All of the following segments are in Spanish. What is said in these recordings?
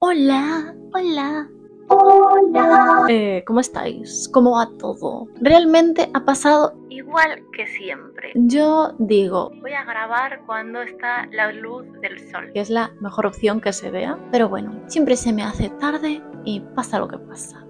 Hola, hola, hola. ¿Cómo estáis? ¿Cómo va todo? Realmente ha pasado igual que siempre. Yo digo, voy a grabar cuando está la luz del sol, que es la mejor opción que se vea. Pero bueno, siempre se me hace tarde y pasa lo que pasa.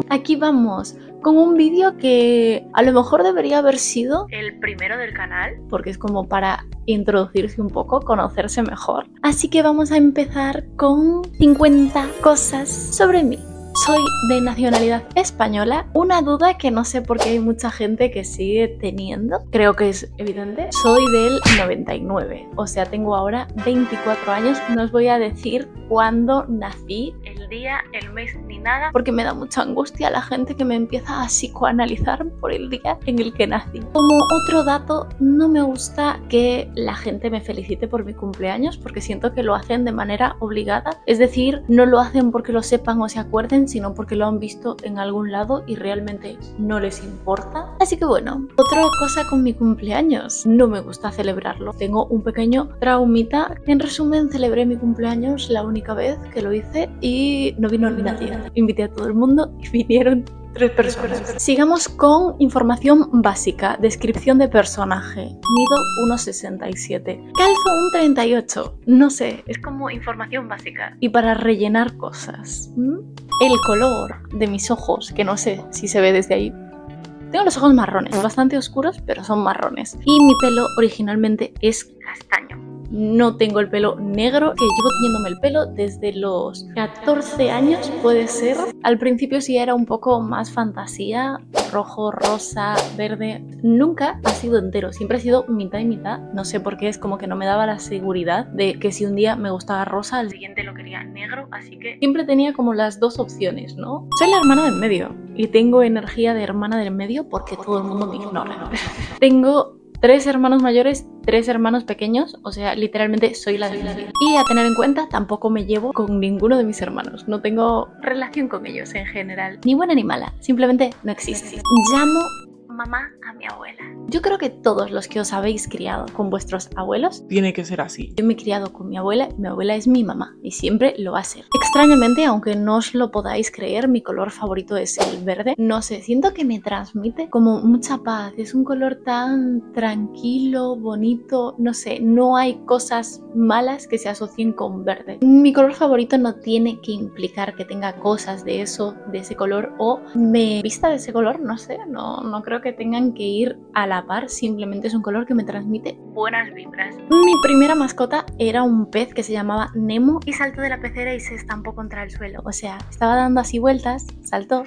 Aquí vamos con un vídeo que a lo mejor debería haber sido el primero del canal, porque es como para introducirse un poco, conocerse mejor. Así que vamos a empezar con 50 cosas sobre mí. Soy de nacionalidad española, una duda que no sé por qué hay mucha gente que sigue teniendo, creo que es evidente. Soy del 99, o sea, tengo ahora 24 años, no os voy a decir cuándo nací, el día, el mes ni nada, porque me da mucha angustia la gente que me empieza a psicoanalizar por el día en el que nací. Como otro dato, no me gusta que la gente me felicite por mi cumpleaños, porque siento que lo hacen de manera obligada, es decir, no lo hacen porque lo sepan o se acuerden, sino porque lo han visto en algún lado y realmente no les importa. Así que bueno, otra cosa con mi cumpleaños, no me gusta celebrarlo. Tengo un pequeño traumita. En resumen, celebré mi cumpleaños la única vez que lo hice y no vino nadie. Invité a todo el mundo y vinieron 3 personas. Sigamos con información básica. Descripción de personaje. Mido 1,67. Calzo un 38. No sé, es como información básica. Y para rellenar cosas. El color de mis ojos, que no sé si se ve desde ahí. Tengo los ojos marrones, bastante oscuros, pero son marrones. Y mi pelo originalmente es castaño. No tengo el pelo negro, que llevo teniéndome el pelo desde los 14 años, puede ser. Al principio sí era un poco más fantasía, rojo, rosa, verde. Nunca ha sido entero, siempre ha sido mitad y mitad. No sé por qué, es como que no me daba la seguridad de que si un día me gustaba rosa, al siguiente lo quería negro, así que siempre tenía como las dos opciones, ¿no? Soy la hermana del medio y tengo energía de hermana del medio porque todo el mundo me ignora. Tengo 3 hermanos mayores, 3 hermanos pequeños, o sea, literalmente soy la del medio. Y a tener en cuenta, tampoco me llevo con ninguno de mis hermanos. No tengo relación con ellos en general. Ni buena ni mala, simplemente no existe. Llamo mamá a mi abuela. Yo creo que todos los que os habéis criado con vuestros abuelos tiene que ser así. Yo me he criado con mi abuela es mi mamá y siempre lo va a ser. Extrañamente, aunque no os lo podáis creer, mi color favorito es el verde. No sé, siento que me transmite como mucha paz. Es un color tan tranquilo, bonito, no sé, no hay cosas malas que se asocien con verde. Mi color favorito no tiene que implicar que tenga cosas de eso, de ese color, o me vista de ese color, no sé, no creo que tengan que ir a la par, simplemente es un color que me transmite buenas vibras. Mi primera mascota era un pez que se llamaba Nemo y saltó de la pecera y se estampó contra el suelo. O sea, estaba dando así vueltas, saltó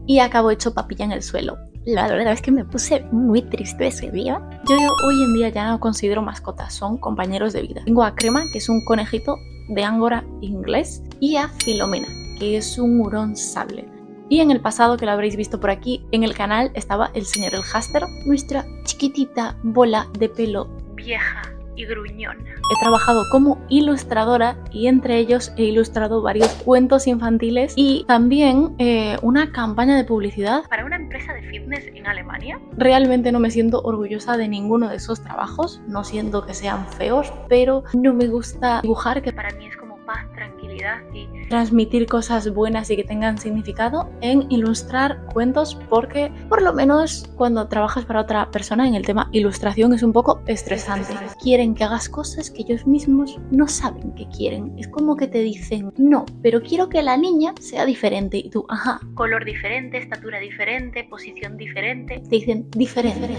y acabó hecho papilla en el suelo. La verdad es que me puse muy triste ese día. Yo hoy en día ya no considero mascotas, son compañeros de vida. Tengo a Crema, que es un conejito de Angora inglés, y a Filomena, que es un hurón sable. Y en el pasado, que lo habréis visto por aquí en el canal, estaba el señor el hámster, nuestra chiquitita bola de pelo vieja y gruñona. He trabajado como ilustradora y entre ellos he ilustrado varios cuentos infantiles y también una campaña de publicidad para una empresa de fitness en Alemania. Realmente no me siento orgullosa de ninguno de esos trabajos, no siento que sean feos, pero no me gusta dibujar, que para mí es como paz, tranquilidad y transmitir cosas buenas y que tengan significado, en ilustrar cuentos, porque por lo menos cuando trabajas para otra persona en el tema ilustración es un poco estresante. Quieren que hagas cosas que ellos mismos no saben que quieren. Es como que te dicen, no, pero quiero que la niña sea diferente y tú, ajá, color diferente, estatura diferente, posición diferente. Te dicen diferente.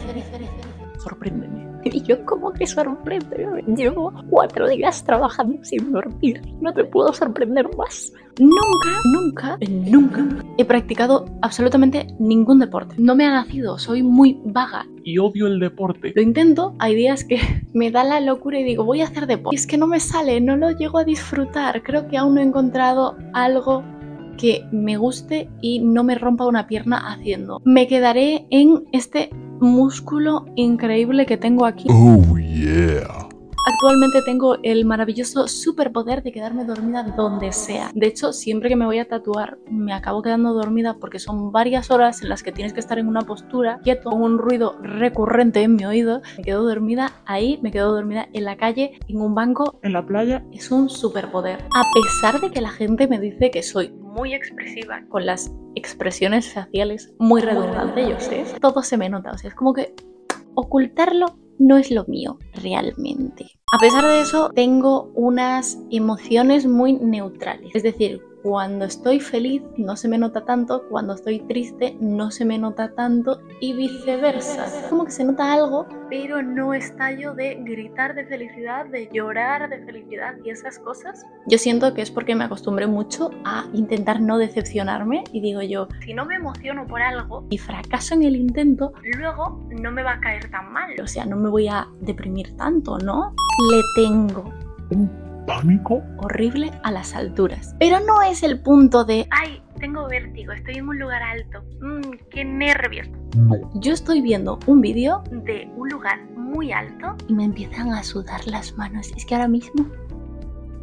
Sorpréndeme. Y yo, como que sorprende, llevo 4 días trabajando sin dormir, no te puedo sorprender más. Nunca he practicado absolutamente ningún deporte. No me ha nacido, soy muy vaga. Y odio el deporte. Lo intento, hay días que me da la locura y digo, voy a hacer deporte. Y es que no me sale, no lo llego a disfrutar. Creo que aún no he encontrado algo que me guste y no me rompa una pierna haciendo. Me quedaré en este músculo increíble que tengo aquí. Oh yeah. Actualmente tengo el maravilloso superpoder de quedarme dormida donde sea. De hecho, siempre que me voy a tatuar me acabo quedando dormida porque son varias horas en las que tienes que estar en una postura quieto, con un ruido recurrente en mi oído. Me quedo dormida ahí, me quedo dormida en la calle, en un banco, en la playa. Es un superpoder. A pesar de que la gente me dice que soy muy expresiva, con las expresiones faciales muy redundantes, yo sé, todo se me nota. O sea, es como que ocultarlo no es lo mío realmente. A pesar de eso, tengo unas emociones muy neutrales. Es decir, cuando estoy feliz no se me nota tanto, cuando estoy triste no se me nota tanto y viceversa. Es como que se nota algo, pero no estallo de gritar de felicidad, de llorar de felicidad y esas cosas. Yo siento que es porque me acostumbré mucho a intentar no decepcionarme y digo yo, si no me emociono por algo y fracaso en el intento, luego no me va a caer tan mal. O sea, no me voy a deprimir tanto, ¿no? Le tengo ¿Pánico? horrible a las alturas. Pero no es el punto de ay, tengo vértigo, estoy en un lugar alto, qué nervios. No. Yo estoy viendo un vídeo de un lugar muy alto y me empiezan a sudar las manos. Es que ahora mismo,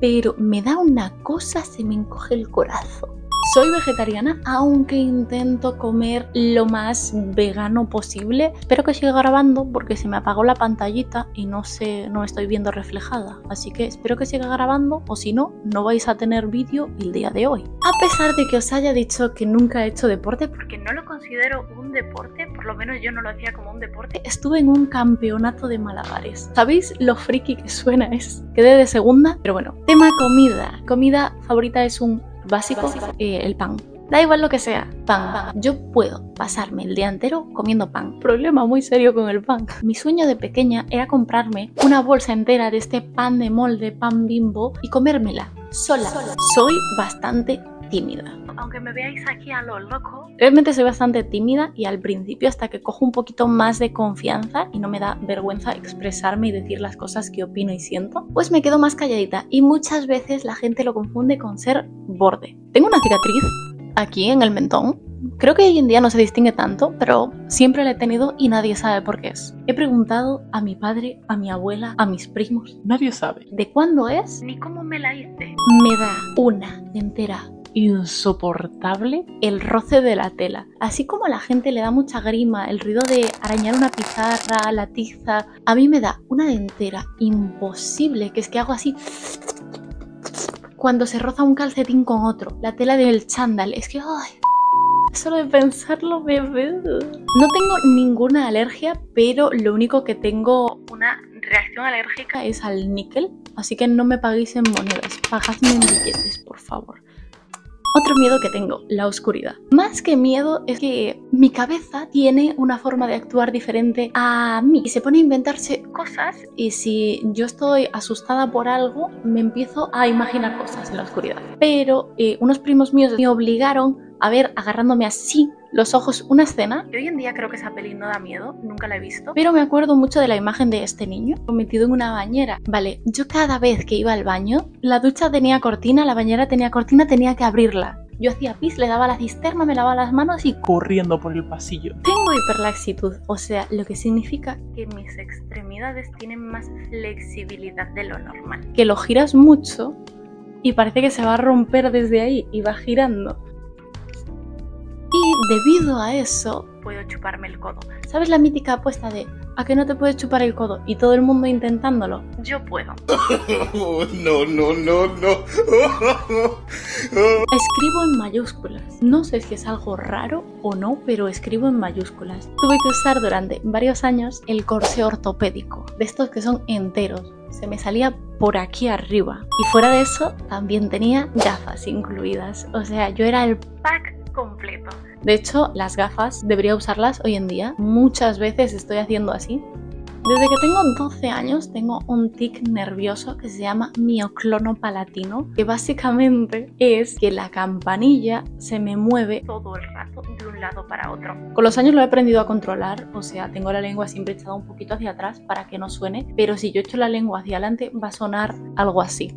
pero me da una cosa, se me encoge el corazón. Soy vegetariana, aunque intento comer lo más vegano posible. Espero que siga grabando porque se me apagó la pantallita y no me estoy viendo reflejada. Así que espero que siga grabando o si no, no vais a tener vídeo el día de hoy. A pesar de que os haya dicho que nunca he hecho deporte, porque no lo considero un deporte, por lo menos yo no lo hacía como un deporte, estuve en un campeonato de malabares. ¿Sabéis lo friki que suena es? Quedé de segunda, pero bueno. Tema comida. Comida favorita es un básico, el pan. Da igual lo que sea, pan. Yo puedo pasarme el día entero comiendo pan. Problema muy serio con el pan. Mi sueño de pequeña era comprarme una bolsa entera de este pan de molde, pan Bimbo, y comérmela sola. Soy bastante tímida. Aunque me veáis aquí a lo loco, realmente soy bastante tímida y al principio, hasta que cojo un poquito más de confianza y no me da vergüenza expresarme y decir las cosas que opino y siento, pues me quedo más calladita y muchas veces la gente lo confunde con ser borde. Tengo una cicatriz aquí en el mentón. Creo que hoy en día no se distingue tanto, pero siempre la he tenido y nadie sabe por qué es. He preguntado a mi padre, a mi abuela, a mis primos. Nadie sabe. ¿De cuándo es? Ni cómo me la hice. Me da una entera insoportable el roce de la tela. Así como a la gente le da mucha grima el ruido de arañar una pizarra, la tiza, a mí me da una entera imposible, que es que hago así cuando se roza un calcetín con otro, la tela del chándal, es que ay, solo de pensarlo me veo. No tengo ninguna alergia, pero lo único que tengo una reacción alérgica es al níquel, así que no me paguéis en monedas, pagadme en billetes, por favor. Otro miedo que tengo, la oscuridad. Más que miedo es que mi cabeza tiene una forma de actuar diferente a mí y se pone a inventarse cosas y si yo estoy asustada por algo me empiezo a imaginar cosas en la oscuridad. Pero unos primos míos me obligaron a ver agarrándome así los ojos una escena. Y hoy en día creo que esa peli no da miedo, nunca la he visto, pero me acuerdo mucho de la imagen de este niño metido en una bañera. Vale, yo cada vez que iba al baño, la ducha tenía cortina, la bañera tenía cortina, tenía que abrirla. Yo hacía pis, le daba la cisterna, me lavaba las manos y corriendo por el pasillo. Tengo hiperlaxitud, o sea, lo que significa que mis extremidades tienen más flexibilidad de lo normal. Que lo giras mucho y parece que se va a romper desde ahí y va girando. Y debido a eso, puedo chuparme el codo. ¿Sabes la mítica apuesta de a que no te puedes chupar el codo y todo el mundo intentándolo? Yo puedo. No. Escribo en mayúsculas. No sé si es algo raro o no, pero escribo en mayúsculas. Tuve que usar durante varios años el corsé ortopédico, de estos que son enteros. Se me salía por aquí arriba. Y fuera de eso, también tenía gafas incluidas. O sea, yo era el pack completo. De hecho, las gafas debería usarlas hoy en día. Muchas veces estoy haciendo así. Desde que tengo 12 años tengo un tic nervioso que se llama mioclono palatino, que básicamente es que la campanilla se me mueve todo el rato de un lado para otro. Con los años lo he aprendido a controlar, o sea, tengo la lengua siempre echada un poquito hacia atrás para que no suene, pero si yo echo la lengua hacia adelante va a sonar algo así.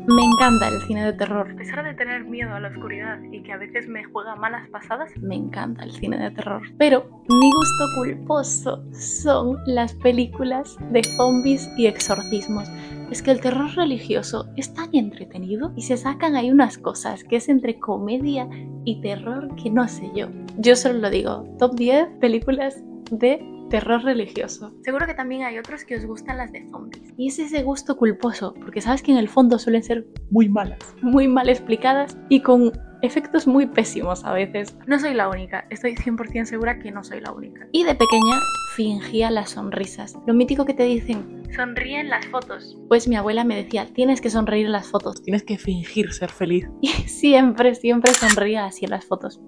Me encanta el cine de terror. A pesar de tener miedo a la oscuridad y que a veces me juega malas pasadas, me encanta el cine de terror. Pero mi gusto culposo son las películas de zombies y exorcismos. Es que el terror religioso es tan entretenido y se sacan ahí unas cosas que es entre comedia y terror que no sé yo. Yo solo lo digo, top 10 películas de terror religioso. Seguro que también hay otros que os gustan las de zombies. Y es ese gusto culposo, porque sabes que en el fondo suelen ser Muy malas. muy mal explicadas y con efectos muy pésimos a veces. No soy la única, estoy 100% segura que no soy la única. Y de pequeña fingía las sonrisas. Lo mítico que te dicen, sonríe en las fotos. Pues mi abuela me decía, tienes que sonreír en las fotos. Tienes que fingir ser feliz. Y siempre sonría así en las fotos.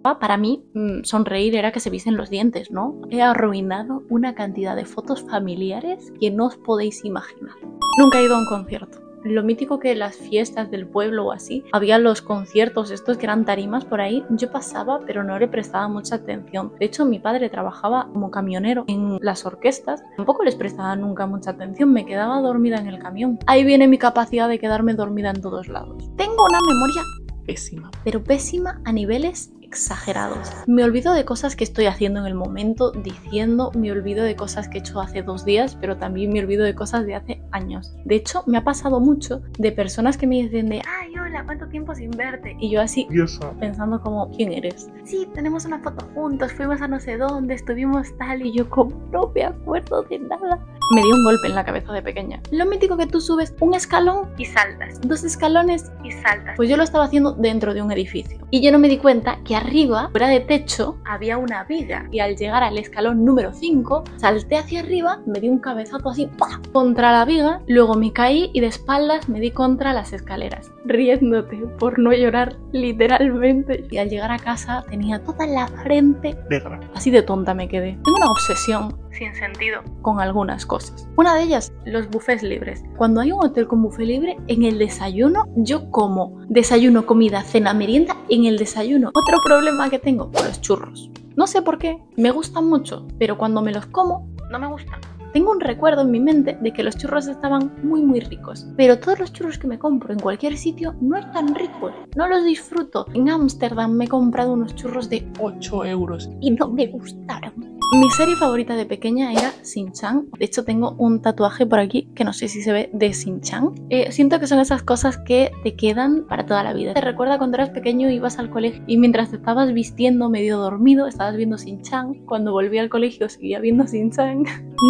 Para mí, sonreír era que se viesen los dientes, ¿no? He arruinado una cantidad de fotos familiares que no os podéis imaginar. Nunca he ido a un concierto. Lo mítico que las fiestas del pueblo o así, había los conciertos estos que eran tarimas por ahí, yo pasaba pero no le prestaba mucha atención. De hecho, mi padre trabajaba como camionero en las orquestas, tampoco les prestaba nunca mucha atención, me quedaba dormida en el camión. Ahí viene mi capacidad de quedarme dormida en todos lados. Tengo una memoria Pésima. pero pésima a niveles exagerados. Me olvido de cosas que estoy haciendo en el momento, diciendo, me olvido de cosas que he hecho hace 2 días, pero también me olvido de cosas de hace años. De hecho, me ha pasado mucho de personas que me dicen de, ay, hola, ¿cuánto tiempo sin verte? Y yo así, Y esa. pensando como, ¿quién eres? Sí, tenemos una foto juntos, fuimos a no sé dónde, estuvimos tal, y yo como, no me acuerdo de nada. Me dio un golpe en la cabeza de pequeña. Lo mítico que tú subes un escalón y saltas, 2 escalones y saltas. Pues yo lo estaba haciendo dentro de un edificio. Y yo no me di cuenta que arriba, fuera de techo, había una viga. Y al llegar al escalón número 5, salté hacia arriba, me di un cabezazo así, ¡pah!, contra la viga, luego me caí y de espaldas me di contra las escaleras, riéndote por no llorar literalmente. Y al llegar a casa tenía toda la frente Negra. así de tonta me quedé. Tengo una obsesión sin sentido con algunas cosas. Una de ellas, los buffets libres. Cuando hay un hotel con buffet libre, en el desayuno yo como desayuno, comida, cena, merienda en el desayuno. Otro problema que tengo, los churros. No sé por qué, me gustan mucho, pero cuando me los como, no me gustan. Tengo un recuerdo en mi mente de que los churros estaban muy ricos, pero todos los churros que me compro en cualquier sitio no están ricos, no los disfruto. En Ámsterdam me he comprado unos churros de 8 euros. y no me gustaron. Mi serie favorita de pequeña era Shin-Chan. De hecho tengo un tatuaje por aquí que no sé si se ve de Shin-Chan. Siento que son esas cosas que te quedan para toda la vida. Te recuerda cuando eras pequeño, ibas al colegio y mientras te estabas vistiendo medio dormido estabas viendo Shin-Chan. Cuando volví al colegio seguía viendo Shin-Chan.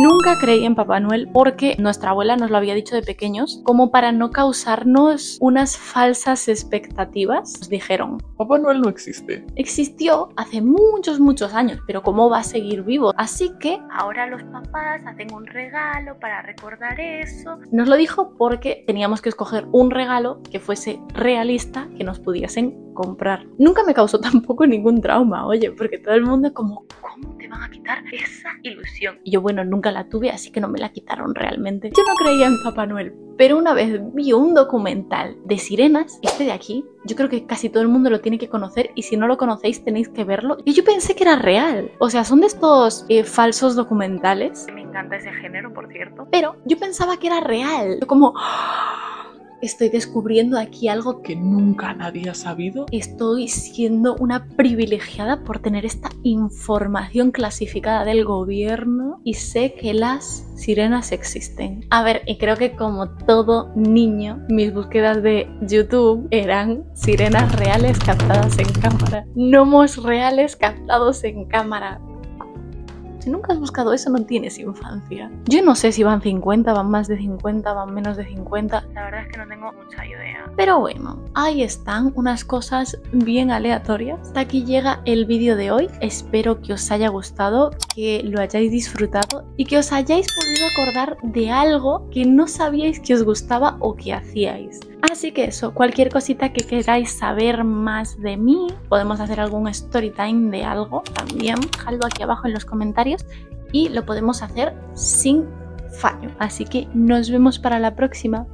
Nunca creí en Papá Noel porque nuestra abuela nos lo había dicho de pequeños, como para no causarnos unas falsas expectativas. Nos dijeron, Papá Noel no existe. existió hace muchos años, pero ¿cómo va a seguir vivo? Así que ahora los papás hacen un regalo para recordar eso. Nos lo dijo porque teníamos que escoger un regalo que fuese realista, que nos pudiesen comprar. Nunca me causó tampoco ningún trauma, oye, porque todo el mundo como, ¿cómo te van a quitar esa ilusión? Y yo, bueno, nunca la tuve, así que no me la quitaron realmente. Yo no creía en Papá Noel, pero una vez vi un documental de sirenas, este de aquí, yo creo que casi todo el mundo lo tiene que conocer y si no lo conocéis tenéis que verlo. Y yo pensé que era real, o sea, son de estos falsos documentales. Me encanta ese género, por cierto. Pero yo pensaba que era real, yo como... estoy descubriendo aquí algo Que nunca nadie ha sabido. estoy siendo una privilegiada por tener esta información clasificada del gobierno y sé que las sirenas existen. A ver, y creo que como todo niño, mis búsquedas de YouTube eran sirenas reales captadas en cámara, gnomos reales captados en cámara. Si nunca has buscado eso, no tienes infancia. Yo no sé si van 50, van más de 50, van menos de 50. La verdad es que no tengo mucha idea. Pero bueno, ahí están unas cosas bien aleatorias. Hasta aquí llega el vídeo de hoy. Espero que os haya gustado, que lo hayáis disfrutado y que os hayáis podido acordar de algo que no sabíais que os gustaba o que hacíais. Así que eso, cualquier cosita que queráis saber más de mí, podemos hacer algún story time de algo también, dejadlo aquí abajo en los comentarios y lo podemos hacer sin fallo. Así que nos vemos para la próxima.